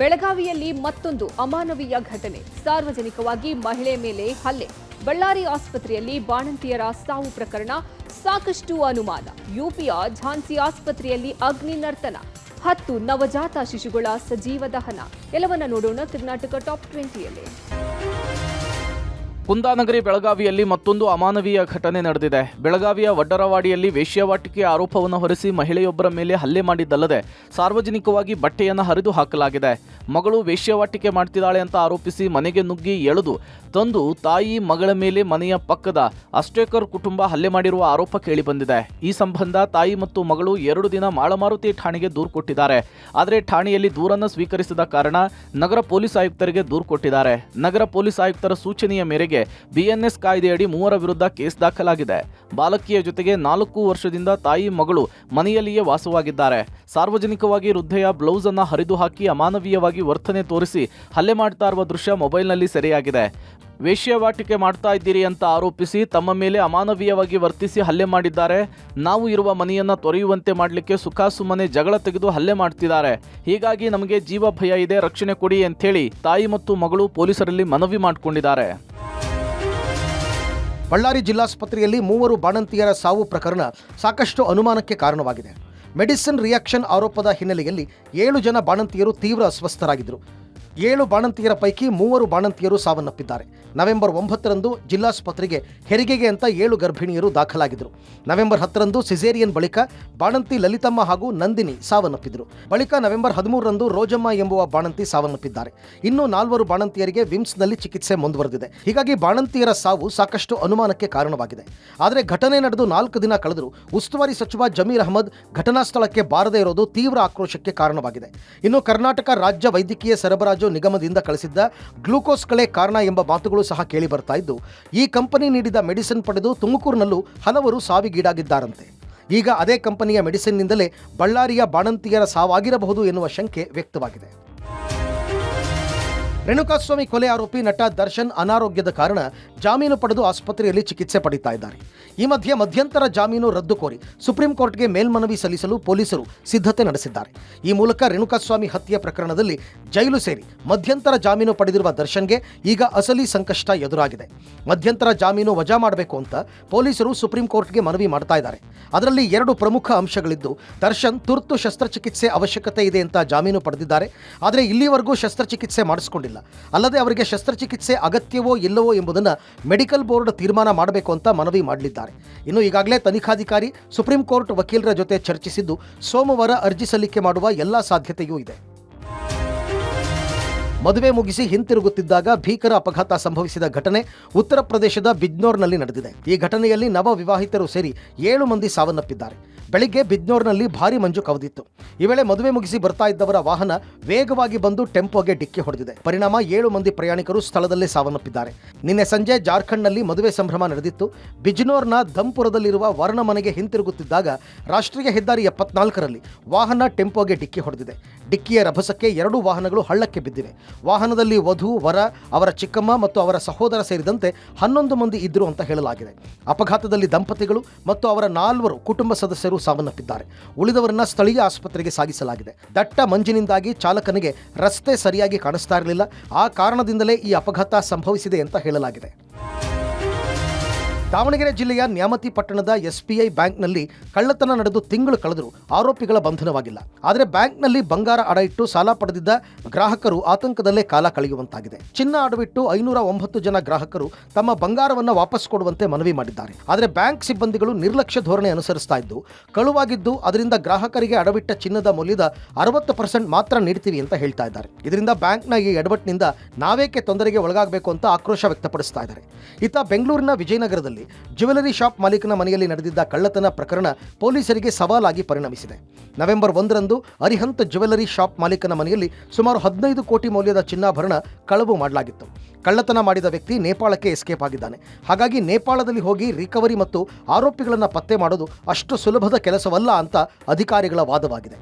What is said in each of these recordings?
ಬೆಳಗಾವಿಯಲ್ಲಿ ಮತ್ತೊಂದು ಅಮಾನವೀಯ ಘಟನೆ. ಸಾರ್ವಜನಿಕವಾಗಿ ಮಹಿಳೆ ಮೇಲೆ ಹಲ್ಲೆ. ಬಳ್ಳಾರಿ ಆಸ್ಪತ್ರೆಯಲ್ಲಿ ಬಾಣಂತಿಯರ ಸಾವು ಪ್ರಕರಣ ಸಾಕಷ್ಟು ಅನುಮಾನ. ಯುಪಿಯ ಝಾನ್ಸಿ ಆಸ್ಪತ್ರೆಯಲ್ಲಿ ಅಗ್ನಿ ನರ್ತನ. 10 ನವಜಾತ ಶಿಶುಗಳ ಸಜೀವ ದಹನ. ಎಲ್ಲವನ್ನ ನೋಡೋಣ ಕರ್ನಾಟಕ ಟಾಪ್ 20ಯಲ್ಲಿ. ಕುಂದಾನಗರಿ ಬೆಳಗಾವಿಯಲ್ಲಿ ಮತ್ತೊಂದು ಅಮಾನವೀಯ ಘಟನೆ ನಡೆದಿದೆ. ಬೆಳಗಾವಿಯ ವಡ್ಡರವಾಡಿಯಲ್ಲಿ ವೇಶ್ಯಾವಾಟಿಕೆ ಆರೋಪವನ್ನು ಹೊರಿಸಿ ಮಹಿಳೆಯೊಬ್ಬರ ಮೇಲೆ ಹಲ್ಲೆ ಮಾಡಿದ್ದಲ್ಲದೆ ಸಾರ್ವಜನಿಕವಾಗಿ ಬಟ್ಟೆಯನ್ನು ಹರಿದು ಹಾಕಲಾಗಿದೆ. ಮಗಳು ವೇಶ್ಯಾವಾಟಿಕೆ ಮಾಡ್ತಿದ್ದಾಳೆ ಅಂತ ಆರೋಪಿಸಿ ಮನೆಗೆ ನುಗ್ಗಿ ಎಳೆದು ತಂದು ತಾಯಿ ಮಗಳ ಮೇಲೆ ಮನೆಯ ಪಕ್ಕದ ಅಷ್ಟೇಕರ್ ಕುಟುಂಬ ಹಲ್ಲೆ ಮಾಡಿರುವ ಆರೋಪ ಕೇಳಿಬಂದಿದೆ. ಈ ಸಂಬಂಧ ತಾಯಿ ಮತ್ತು ಮಗಳು 2 ದಿನ ಮಾಳಮಾರುತಿ ಠಾಣೆಗೆ ದೂರು ಕೊಟ್ಟಿದ್ದಾರೆ. ಆದರೆ ಠಾಣೆಯಲ್ಲಿ ದೂರನ್ನು ಸ್ವೀಕರಿಸಿದ ಕಾರಣ ನಗರ ಪೊಲೀಸ್ ಆಯುಕ್ತರಿಗೆ ದೂರು ಕೊಟ್ಟಿದ್ದಾರೆ. ನಗರ ಪೊಲೀಸ್ ಆಯುಕ್ತರ ಸೂಚನೆಯ ಮೇರೆಗೆ ಬಿಎನ್ಎಸ್ ಕಾಯ್ದೆಯಡಿ 3 ವಿರುದ್ಧ ಕೇಸ್ ದಾಖಲಾಗಿದೆ. ಬಾಲಕಿಯ ಜೊತೆಗೆ 4 ವರ್ಷದಿಂದ ತಾಯಿ ಮಗಳು ಮನೆಯಲ್ಲಿಯೇ ವಾಸವಾಗಿದ್ದಾರೆ. ಸಾರ್ವಜನಿಕವಾಗಿ ವೃದ್ಧೆಯ ಬ್ಲೌಸ್ ಅನ್ನು ಹರಿದು ಹಾಕಿ ಅಮಾನವೀಯವಾಗಿ ವರ್ತನೆ ತೋರಿಸಿ ಹಲ್ಲೆ ಮಾಡ್ತಾ ಇರುವ ದೃಶ್ಯ ಮೊಬೈಲ್ನಲ್ಲಿ ಸೆರೆಯಾಗಿದೆ. ವೇಶ್ಯಾವಾಟಿಕೆ ಮಾಡ್ತಾ ಇದ್ದೀರಿ ಅಂತ ಆರೋಪಿಸಿ ತಮ್ಮ ಮೇಲೆ ಅಮಾನವೀಯವಾಗಿ ವರ್ತಿಸಿ ಹಲ್ಲೆ ಮಾಡಿದ್ದಾರೆ. ನಾವು ಇರುವ ಮನೆಯನ್ನ ತೊರೆಯುವಂತೆ ಮಾಡಲಿಕ್ಕೆ ಸುಖಾಸುಮ್ಮನೆ ಜಗಳ ತೆಗೆದು ಹಲ್ಲೆ ಮಾಡ್ತಿದ್ದಾರೆ. ಹೀಗಾಗಿ ನಮಗೆ ಜೀವ ಭಯ ಇದೆ, ರಕ್ಷಣೆ ಕೊಡಿ ಅಂತೇಳಿ ತಾಯಿ ಮತ್ತು ಮಗಳು ಪೊಲೀಸರಲ್ಲಿ ಮನವಿ ಮಾಡಿಕೊಂಡಿದ್ದಾರೆ. ಬಳ್ಳಾರಿ ಜಿಲ್ಲಾಸ್ಪತ್ರೆಯಲ್ಲಿ 3 ಬಾಣಂತಿಯರ ಸಾವು ಪ್ರಕರಣ ಸಾಕಷ್ಟು ಅನುಮಾನಕ್ಕೆ ಕಾರಣವಾಗಿದೆ. ಮೆಡಿಸಿನ್ ರಿಯಾಕ್ಷನ್ ಆರೋಪದ ಹಿನ್ನೆಲೆಯಲ್ಲಿ 7 ಜನ ಬಾಣಂತಿಯರು ತೀವ್ರ ಅಸ್ವಸ್ಥರಾಗಿದ್ದರು. 7 ಬಾಣಂತಿಯರ ಪೈಕಿ 3 ಬಾಣಂತಿಯರು ಸಾವನ್ನಪ್ಪಿದ್ದಾರೆ. ನವೆಂಬರ್ 9ರಂದು ಜಿಲ್ಲಾಸ್ಪತ್ರೆಗೆ ಹೆರಿಗೆಗೆ ಅಂತ 7 ಗರ್ಭಿಣಿಯರು ದಾಖಲಾಗಿದ್ದರು. ನವೆಂಬರ್ 10ರಂದು ಸಿಸೇರಿಯನ್ ಬಳಿಕ ಬಾಣಂತಿ ಲಲಿತಮ್ಮ ಹಾಗೂ ನಂದಿನಿ ಸಾವನ್ನಪ್ಪಿದ್ದರು. ಬಳಿಕ ನವೆಂಬರ್ 13ರಂದು ರೋಜಮ್ಮ ಎಂಬುವ ಬಾಣಂತಿ ಸಾವನ್ನಪ್ಪಿದ್ದಾರೆ. ಇನ್ನು 4 ಬಾಣಂತಿಯರಿಗೆ ವಿಮ್ಸ್ನಲ್ಲಿ ಚಿಕಿತ್ಸೆ ಮುಂದುವರೆದಿದೆ. ಹೀಗಾಗಿ ಬಾಣಂತಿಯರ ಸಾವು ಸಾಕಷ್ಟು ಅನುಮಾನಕ್ಕೆ ಕಾರಣವಾಗಿದೆ. ಆದರೆ ಘಟನೆ ನಡೆದು 4 ದಿನ ಕಳೆದರೂ ಉಸ್ತುವಾರಿ ಸಚಿವ ಜಮೀರ್ ಅಹಮದ್ ಘಟನಾ ಸ್ಥಳಕ್ಕೆ ಬಾರದೇ ಇರೋದು ತೀವ್ರ ಆಕ್ರೋಶಕ್ಕೆ ಕಾರಣವಾಗಿದೆ. ಇನ್ನು ಕರ್ನಾಟಕ ರಾಜ್ಯ ವೈದ್ಯಕೀಯ ಸರಬರಾಜು ನಿಗಮದಿಂದ ಕಳಿಸಿದ್ದ ಗ್ಲೂಕೋಸ್ ಕಳೆ ಕಾರಣ ಎಂಬ ಮಾತುಗಳು ಸಹ ಕೇಳಿ ಬರ್ತಾ ಇದ್ದು, ಈ ಕಂಪನಿ ನೀಡಿದ ಮೆಡಿಸಿನ್ ಪಡೆದು ತುಮಕೂರಿನಲ್ಲೂ ಹಲವರು ಸಾವಿಗೀಡಾಗಿದ್ದಾರಂತೆ. ಈಗ ಅದೇ ಕಂಪನಿಯ ಮೆಡಿಸಿನ್ನಿಂದಲೇ ಬಳ್ಳಾರಿಯ ಬಾಣಂತಿಯರ ಸಾವಾಗಿರಬಹುದು ಎನ್ನುವ ಶಂಕೆ ವ್ಯಕ್ತವಾಗಿದೆ. ರೇಣುಕಾಸ್ವಾಮಿ ಕೊಲೆ ಆರೋಪಿ ನಟ ದರ್ಶನ್ ಅನಾರೋಗ್ಯದ ಕಾರಣ ಜಾಮೀನು ಪಡೆದು ಆಸ್ಪತ್ರೆಯಲ್ಲಿ ಚಿಕಿತ್ಸೆ ಪಡೆಯುತ್ತಾ ಇದ್ದಾರೆ. ಈ ಮಧ್ಯೆ ಮಧ್ಯಂತರ ಜಾಮೀನು ರದ್ದು ಕೋರಿ ಸುಪ್ರೀಂ ಕೋರ್ಟ್ಗೆ ಮೇಲ್ಮನವಿ ಸಲ್ಲಿಸಲು ಪೊಲೀಸರು ಸಿದ್ಧತೆ ನಡೆಸಿದ್ದಾರೆ. ಈ ಮೂಲಕ ರೇಣುಕಾಸ್ವಾಮಿ ಹತ್ಯೆ ಪ್ರಕರಣದಲ್ಲಿ ಜೈಲು ಸೇರಿ ಮಧ್ಯಂತರ ಜಾಮೀನು ಪಡೆದಿರುವ ದರ್ಶನ್ಗೆ ಈಗ ಅಸಲಿ ಸಂಕಷ್ಟ ಎದುರಾಗಿದೆ. ಮಧ್ಯಂತರ ಜಾಮೀನು ವಜಾ ಮಾಡಬೇಕು ಅಂತ ಪೊಲೀಸರು ಸುಪ್ರೀಂ ಕೋರ್ಟ್ಗೆ ಮನವಿ ಮಾಡ್ತಾ ಇದ್ದಾರೆ. ಅದರಲ್ಲಿ 2 ಪ್ರಮುಖ ಅಂಶಗಳಿದ್ದು, ದರ್ಶನ್ ತುರ್ತು ಶಸ್ತ್ರಚಿಕಿತ್ಸೆ ಅವಶ್ಯಕತೆ ಇದೆ ಅಂತ ಜಾಮೀನು ಪಡೆದಿದ್ದಾರೆ. ಆದರೆ ಇಲ್ಲಿವರೆಗೂ ಶಸ್ತ್ರಚಿಕಿತ್ಸೆ ಮಾಡಿಸಿಕೊಂಡಿಲ್ಲ. ಅಲ್ಲದೆ ಅವರಿಗೆ ಶಸ್ತ್ರಚಿಕಿತ್ಸೆ ಅಗತ್ಯವೋ ಇಲ್ಲವೋ ಎಂಬುದನ್ನು ಮೆಡಿಕಲ್ ಬೋರ್ಡ್ ತೀರ್ಮಾನ ಮಾಡಬೇಕು ಅಂತ ಮನವಿ ಮಾಡಲಿದ್ದಾರೆ. ಇನ್ನು ಈಗಾಗಲೇ ತನಿಖಾಧಿಕಾರಿ ಸುಪ್ರೀಂ ಕೋರ್ಟ್ ವಕೀಲರ ಜೊತೆ ಚರ್ಚಿಸಿದ್ದು, ಸೋಮವಾರ ಅರ್ಜಿ ಸಲ್ಲಿಕೆ ಮಾಡುವ ಎಲ್ಲ ಸಾಧ್ಯತೆಯೂ ಇದೆ. ಮದುವೆ ಮುಗಿಸಿ ಹಿಂತಿರುಗುತ್ತಿದ್ದಾಗ ಭೀಕರ ಅಪಘಾತ ಸಂಭವಿಸಿದ ಘಟನೆ ಉತ್ತರ ಪ್ರದೇಶದ ಬಿಜ್ನೋರ್ನಲ್ಲಿ ನಡೆದಿದೆ. ಈ ಘಟನೆಯಲ್ಲಿ ನವ ವಿವಾಹಿತರು ಸೇರಿ 7 ಮಂದಿ ಸಾವನ್ನಪ್ಪಿದ್ದಾರೆ. ಬೆಳಿಗ್ಗೆ ಬಿಜ್ನೋರ್ನಲ್ಲಿ ಭಾರೀ ಮಂಜು ಕವಿದಿತ್ತು. ಈ ವೇಳೆ ಮದುವೆ ಮುಗಿಸಿ ಬರ್ತಾ ಇದ್ದವರ ವಾಹನ ವೇಗವಾಗಿ ಬಂದು ಟೆಂಪೋಗೆ ಡಿಕ್ಕಿ ಹೊಡೆದಿದೆ. ಪರಿಣಾಮ 7 ಮಂದಿ ಪ್ರಯಾಣಿಕರು ಸ್ಥಳದಲ್ಲೇ ಸಾವನ್ನಪ್ಪಿದ್ದಾರೆ. ನಿನ್ನೆ ಸಂಜೆ ಜಾರ್ಖಂಡ್ನಲ್ಲಿ ಮದುವೆ ಸಂಭ್ರಮ ನಡೆದಿತ್ತು. ಬಿಜ್ನೋರ್ನ ಧಂಪುರದಲ್ಲಿರುವ ವರ್ಣ ಮನೆಗೆ ಹಿಂತಿರುಗುತ್ತಿದ್ದಾಗ ರಾಷ್ಟ್ರೀಯ ಹೆದ್ದಾರಿ 74ರಲ್ಲಿ ವಾಹನ ಟೆಂಪೋಗೆ ಡಿಕ್ಕಿ ಹೊಡೆದಿದೆ. ಡಿಕ್ಕಿಯ ರಭಸಕ್ಕೆ 2 ವಾಹನಗಳು ಹಳ್ಳಕ್ಕೆ ಬಿದ್ದಿವೆ. ವಾಹನದಲ್ಲಿ ವಧು, ವರ, ಅವರ ಚಿಕ್ಕಮ್ಮ ಮತ್ತು ಅವರ ಸಹೋದರ ಸೇರಿದಂತೆ 11 ಮಂದಿ ಇದ್ದರು ಅಂತ ಹೇಳಲಾಗಿದೆ. ಅಪಘಾತದಲ್ಲಿ ದಂಪತಿಗಳು ಮತ್ತು ಅವರ 4 ಕುಟುಂಬ ಸದಸ್ಯರು ಸಾವನ್ನಪ್ಪಿದ್ದಾರೆ. ಉಳಿದವರನ್ನ ಸ್ಥಳೀಯ ಆಸ್ಪತ್ರೆಗೆ ಸಾಗಿಸಲಾಗಿದೆ. ದಟ್ಟ ಮಂಜಿನಿಂದಾಗಿ ಚಾಲಕನಿಗೆ ರಸ್ತೆ ಸರಿಯಾಗಿ ಕಾಣಿಸ್ತಾ ಇರಲಿಲ್ಲ. ಆ ಕಾರಣದಿಂದಲೇ ಈ ಅಪಘಾತ ಸಂಭವಿಸಿದೆ ಅಂತ ಹೇಳಲಾಗಿದೆ. ದಾವಣಗೆರೆ ಜಿಲ್ಲೆಯ ನ್ಯಾಮತಿ ಪಟ್ಟಣದ ಎಸ್ಬಿಐ ಬ್ಯಾಂಕ್ನಲ್ಲಿ ಕಳ್ಳತನ ನಡೆದು ತಿಂಗಳು ಕಳೆದರೂ ಆರೋಪಿಗಳ ಬಂಧನವಾಗಿಲ್ಲ. ಆದರೆ ಬ್ಯಾಂಕ್ನಲ್ಲಿ ಬಂಗಾರ ಅಡ ಇಟ್ಟು ಸಾಲ ಪಡೆದಿದ್ದ ಗ್ರಾಹಕರು ಆತಂಕದಲ್ಲೇ ಕಾಲ ಕಳೆಯುವಂತಾಗಿದೆ. ಚಿನ್ನ ಅಡವಿಟ್ಟು 509 ಜನ ಗ್ರಾಹಕರು ತಮ್ಮ ಬಂಗಾರವನ್ನು ವಾಪಸ್ ಕೊಡುವಂತೆ ಮನವಿ ಮಾಡಿದ್ದಾರೆ. ಆದರೆ ಬ್ಯಾಂಕ್ ಸಿಬ್ಬಂದಿಗಳು ನಿರ್ಲಕ್ಷ್ಯ ಧೋರಣೆ ಅನುಸರಿಸ್ತಾ ಇದ್ದು, ಕಳುವಾಗಿದ್ದು ಅದರಿಂದ ಗ್ರಾಹಕರಿಗೆ ಅಡವಿಟ್ಟ ಚಿನ್ನದ ಮೌಲ್ಯದ 60% ಮಾತ್ರ ನೀಡ್ತೀವಿ ಅಂತ ಹೇಳ್ತಾ ಇದ್ದಾರೆ. ಇದರಿಂದ ಬ್ಯಾಂಕ್ನ ಈ ಎಡವಟ್ಟಿನಿಂದ ನಾವೇಕೆ ತೊಂದರೆಗೆ ಒಳಗಾಗಬೇಕು ಅಂತ ಆಕ್ರೋಶ ವ್ಯಕ್ತಪಡಿಸ್ತಾ ಇದ್ದಾರೆ. ಇತ್ತ ಬೆಂಗಳೂರಿನ ವಿಜಯನಗರದಲ್ಲಿ ಜ್ಯುವೆಲರಿ ಶಾಪ್ ಮಾಲೀಕನ ಮನೆಯಲ್ಲಿ ನಡೆದಿದ್ದ ಕಳ್ಳತನ ಪ್ರಕರಣ ಪೊಲೀಸರಿಗೆ ಸವಾಲಾಗಿ ಪರಿಣಮಿಸಿದೆ. ನವೆಂಬರ್ 1ರಂದು ಅರಿಹಂತ್ ಜ್ಯುವೆಲರಿ ಶಾಪ್ ಮಾಲೀಕನ ಮನೆಯಲ್ಲಿ ಸುಮಾರು 15 ಕೋಟಿ ಮೌಲ್ಯದ ಚಿನ್ನಾಭರಣ ಕಳವು ಮಾಡಲಾಗಿತ್ತು. ಕಳ್ಳತನ ಮಾಡಿದ ವ್ಯಕ್ತಿ ನೇಪಾಳಕ್ಕೆ ಎಸ್ಕೇಪ್ ಆಗಿದ್ದಾನೆ. ಹಾಗಾಗಿ ನೇಪಾಳದಲ್ಲಿ ಹೋಗಿ ರಿಕವರಿ ಮತ್ತು ಆರೋಪಿಗಳನ್ನು ಪತ್ತೆ ಮಾಡೋದು ಅಷ್ಟು ಸುಲಭದ ಕೆಲಸವಲ್ಲ ಅಂತ ಅಧಿಕಾರಿಗಳ ವಾದವಾಗಿದೆ.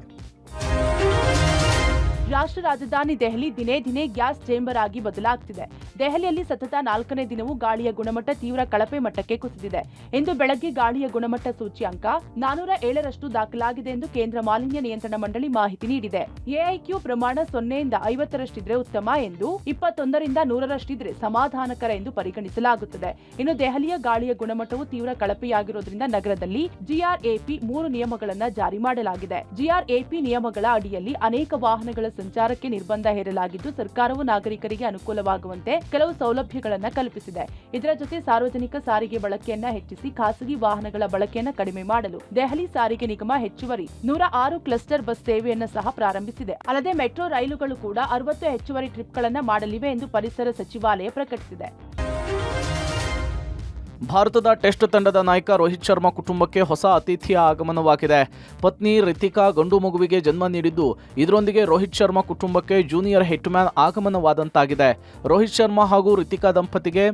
ರಾಷ್ಟ್ರ ರಾಜಧಾನಿ ದೆಹಲಿ ದಿನೇ ದಿನೇ ಗ್ಯಾಸ್ ಚೇಂಬರ್ ಆಗಿ ಬದಲಾಗ್ತಿದೆ. ದೆಹಲಿಯಲ್ಲಿ ಸತತ 4ನೇ ದಿನವೂ ಗಾಳಿಯ ಗುಣಮಟ್ಟ ತೀವ್ರ ಕಳಪೆ ಮಟ್ಟಕ್ಕೆ ಕುಸಿದಿದೆ. ಇಂದು ಬೆಳಗ್ಗೆ ಗಾಳಿಯ ಗುಣಮಟ್ಟ ಸೂಚ್ಯಂಕ 407ರಷ್ಟು ದಾಖಲಾಗಿದೆ ಎಂದು ಕೇಂದ್ರ ಮಾಲಿನ್ಯ ನಿಯಂತ್ರಣ ಮಂಡಳಿ ಮಾಹಿತಿ ನೀಡಿದೆ. ಎಐಕ್ಯೂ ಪ್ರಮಾಣ 0ರಿಂದ 50ರಷ್ಟಿದ್ರೆ ಉತ್ತಮ ಎಂದು, 21ರಿಂದ 100ರಷ್ಟಿದ್ರೆ ಸಮಾಧಾನಕರ ಎಂದು ಪರಿಗಣಿಸಲಾಗುತ್ತದೆ. ಇನ್ನು ದೆಹಲಿಯ ಗಾಳಿಯ ಗುಣಮಟ್ಟವು ತೀವ್ರ ಕಳಪೆಯಾಗಿರುವುದರಿಂದ ನಗರದಲ್ಲಿ ಜಿಆರ್ಎಪಿ 3 ನಿಯಮಗಳನ್ನು ಜಾರಿ ಮಾಡಲಾಗಿದೆ. ಜಿಆರ್ಎಪಿ ನಿಯಮಗಳ ಅಡಿಯಲ್ಲಿ ಅನೇಕ ವಾಹನಗಳ ಸಂಚಾರಕ್ಕೆ ನಿರ್ಬಂಧ ಹೇರಲಾಗಿದ್ದು, ಸರ್ಕಾರವು ನಾಗರಿಕರಿಗೆ ಅನುಕೂಲವಾಗುವಂತೆ ಕೆಲವು ಸೌಲಭ್ಯಗಳನ್ನು ಕಲ್ಪಿಸಿದೆ. ಇದರ ಜೊತೆ ಸಾರ್ವಜನಿಕ ಸಾರಿಗೆ ಬಳಕೆಯನ್ನ ಹೆಚ್ಚಿಸಿ ಖಾಸಗಿ ವಾಹನಗಳ ಬಳಕೆಯನ್ನು ಕಡಿಮೆ ಮಾಡಲು ದೆಹಲಿ ಸಾರಿಗೆ ನಿಗಮ ಹೆಚ್ಚುವರಿ 106 ಕ್ಲಸ್ಟರ್ ಬಸ್ ಸೇವೆಯನ್ನು ಸಹ ಪ್ರಾರಂಭಿಸಿದೆ. ಅಲ್ಲದೆ ಮೆಟ್ರೋ ರೈಲುಗಳು ಕೂಡ 60 ಹೆಚ್ಚುವರಿ ಟ್ರಿಪ್ಗಳನ್ನು ಮಾಡಲಿವೆ ಎಂದು ಪರಿಸರ ಸಚಿವಾಲಯ ಪ್ರಕಟಿಸಿದೆ. ಭಾರತದ ಟೆಸ್ಟ್ ತಂಡದ ನಾಯಕ ರೋಹಿತ್ ಶರ್ಮಾ ಕುಟುಂಬಕ್ಕೆ ಹೊಸ ಅತಿಥಿಯ ಆಗಮನವಾಗಿದೆ. ಪತ್ನಿ ರಿತಿಕಾ ಗಂಡು ಮಗುವಿಗೆ ಜನ್ಮ ನೀಡಿದ್ದು, ಇದರೊಂದಿಗೆ ರೋಹಿತ್ ಶರ್ಮಾ ಕುಟುಂಬಕ್ಕೆ ಜೂನಿಯರ್ ಹಿಟ್ಮ್ಯಾನ್ ಆಗಮನವಾದಂತಾಗಿದೆ. ರೋಹಿತ್ ಶರ್ಮಾ ಹಾಗೂ ರಿತಿಕಾ ದಂಪತಿಗೆ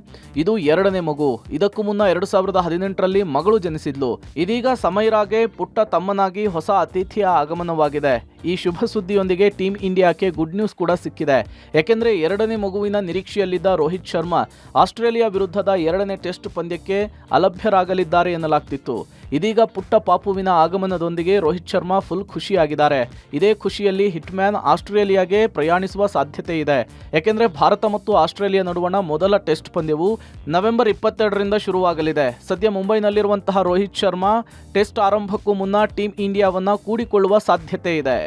ಇದು 2ನೇ ಮಗು. ಇದಕ್ಕೂ ಮುನ್ನ 2018ರಲ್ಲಿ ಮಗಳು ಜನಿಸಿದ್ಲು. ಇದೀಗ ಸಮೈರಾಗೆ ಪುಟ್ಟ ತಮ್ಮನಾಗಿ ಹೊಸ ಅತಿಥಿಯ ಆಗಮನವಾಗಿದೆ. ಈ ಶುಭ ಸುದ್ದಿಯೊಂದಿಗೆ ಟೀಮ್ ಇಂಡಿಯಾಕ್ಕೆ ಗುಡ್ ನ್ಯೂಸ್ ಕೂಡ ಸಿಕ್ಕಿದೆ. ಯಾಕೆಂದರೆ 2ನೇ ಮಗುವಿನ ನಿರೀಕ್ಷೆಯಲ್ಲಿದ್ದ ರೋಹಿತ್ ಶರ್ಮಾ ಆಸ್ಟ್ರೇಲಿಯಾ ವಿರುದ್ಧದ 2ನೇ ಟೆಸ್ಟ್ ಪಂದ್ಯಕ್ಕೆ ಅಲಭ್ಯರಾಗಲಿದ್ದಾರೆ ಎನ್ನಲಾಗ್ತಿತ್ತು. ಇದೀಗ ಪುಟ್ಟ ಪಾಪುವಿನ ಆಗಮನದೊಂದಿಗೆ ರೋಹಿತ್ ಶರ್ಮಾ ಫುಲ್ ಖುಷಿಯಾಗಿದ್ದಾರೆ. ಇದೇ ಖುಷಿಯಲ್ಲಿ ಹಿಟ್ಮ್ಯಾನ್ ಆಸ್ಟ್ರೇಲಿಯಾಗೆ ಪ್ರಯಾಣಿಸುವ ಸಾಧ್ಯತೆ ಇದೆ. ಯಾಕೆಂದರೆ ಭಾರತ ಮತ್ತು ಆಸ್ಟ್ರೇಲಿಯಾ ನಡುವಣ ಮೊದಲ ಟೆಸ್ಟ್ ಪಂದ್ಯವು ನವೆಂಬರ್ 22ರಿಂದ ಶುರುವಾಗಲಿದೆ. ಸದ್ಯ ಮುಂಬೈನಲ್ಲಿರುವಂತಹ ರೋಹಿತ್ ಶರ್ಮಾ ಟೆಸ್ಟ್ ಆರಂಭಕ್ಕೂ ಮುನ್ನ ಟೀಮ್ ಇಂಡಿಯಾವನ್ನ ಕೂಡಿಕೊಳ್ಳುವ ಸಾಧ್ಯತೆ ಇದೆ.